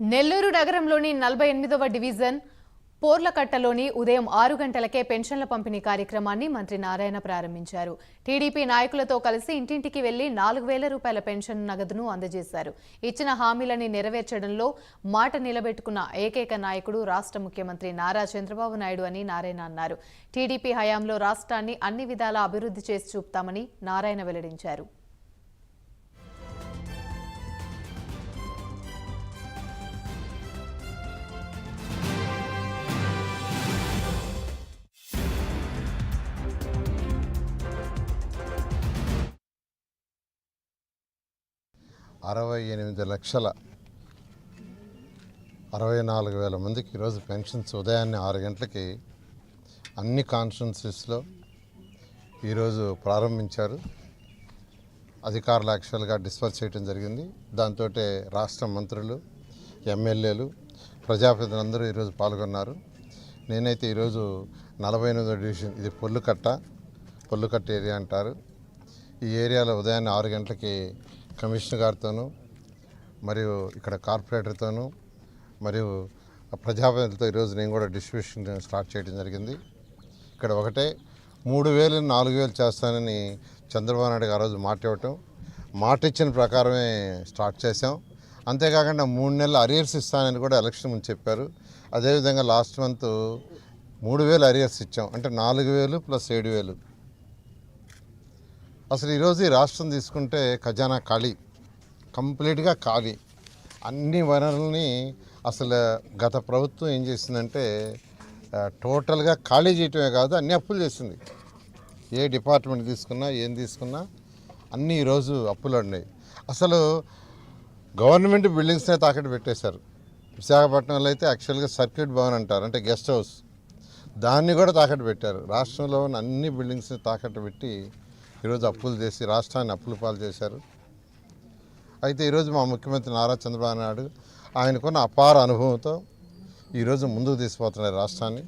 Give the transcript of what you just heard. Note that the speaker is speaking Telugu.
నెల్లూరు నగరంలోని 48వ డివిజన్ పోర్లకట్టలోని ఉదయం 6 గంటలకే పెన్షన్ల పంపిణీ కార్యక్రమాన్ని మంత్రి నారాయణ ప్రారంభించారు. టీడీపీ నాయకులతో కలిసి ఇంటింటికి వెళ్లి 4000 రూపాయల పెన్షన్ నగదును అందజేశారు. ఇచ్చిన హామీలని నెరవేర్చడంలో మాట నిలబెట్టుకున్న ఏకైక నాయకుడు రాష్ట్ర ముఖ్యమంత్రి నారా చంద్రబాబు నాయుడు అని నారాయణ అన్నారు. టీడీపీ హయాంలో రాష్ట్రాన్ని అన్ని విధాలా అభివృద్ధి చేసి చూపుతామని నారాయణ వెల్లడించారు. $68,64,000 మందికి ఈరోజు పెన్షన్స్ ఉదయాన్నే 6 గంటలకి అన్ని కాన్స్టిట్యున్సీస్లో ఈరోజు ప్రారంభించారు. అధికారులు యాక్చువల్గా డిస్పర్స్ చేయడం జరిగింది. దాంతో రాష్ట్ర మంత్రులు, ఎమ్మెల్యేలు, ప్రజాప్రతినిధులందరూ ఈరోజు పాల్గొన్నారు. నేనైతే ఈరోజు 48వ డివిజన్, ఇది పొల్లుకట్ట ఏరియా అంటారు. ఈ ఏరియాలో ఉదయాన్నే 6 గంటలకి కమిషనర్ గారితోనూ మరియు ఇక్కడ కార్పొరేటర్తోనూ మరియు ప్రజాప్రతినిధులతో ఈరోజు నేను కూడా డిస్ట్రిబ్యూషన్ స్టార్ట్ చేయడం జరిగింది. ఇక్కడ ఒకటే 3000 4000 చేస్తానని చంద్రబాబు నాయుడు ఆ రోజు మాట ఇవ్వటం, మాట ఇచ్చిన ప్రకారమే స్టార్ట్ చేసాం. అంతేకాకుండా 3 నెలల అరియర్స్ ఇస్తానని కూడా ఎలక్షన్ ముందు చెప్పారు. అదేవిధంగా లాస్ట్ మంత్ 3000 అరియర్స్ ఇచ్చాం. అంటే 4000 + 7000. అసలు ఈరోజు ఈ రాష్ట్రం తీసుకుంటే ఖజానా ఖాళీ, కంప్లీట్గా ఖాళీ. అన్ని వనరుల్ని అసలు గత ప్రభుత్వం ఏం చేసిందంటే టోటల్గా ఖాళీ చేయటమే కాదు, అన్ని అప్పులు చేసింది. ఏ డిపార్ట్మెంట్ తీసుకున్నా, ఏం తీసుకున్నా అన్నీ ఈరోజు అప్పులు ఉన్నాయి. అసలు గవర్నమెంట్ బిల్డింగ్స్నే తాకట్టు పెట్టేశారు. విశాఖపట్నంలో అయితే యాక్చువల్గా సర్క్యూట్ భవన్ అంటారు, అంటే గెస్ట్ హౌస్, దాన్ని కూడా తాకట్టు పెట్టారు. రాష్ట్రంలో ఉన్న అన్ని బిల్డింగ్స్ని తాకట్టు పెట్టి ఈరోజు అప్పులు చేసి రాష్ట్రాన్ని అప్పుల పాలు చేశారు. అయితే ఈరోజు మా ముఖ్యమంత్రి నారా చంద్రబాబు నాయుడు ఆయనకున్న అపార అనుభవంతో ఈరోజు ముందుకు తీసుకుపోతున్నారు రాష్ట్రాన్ని.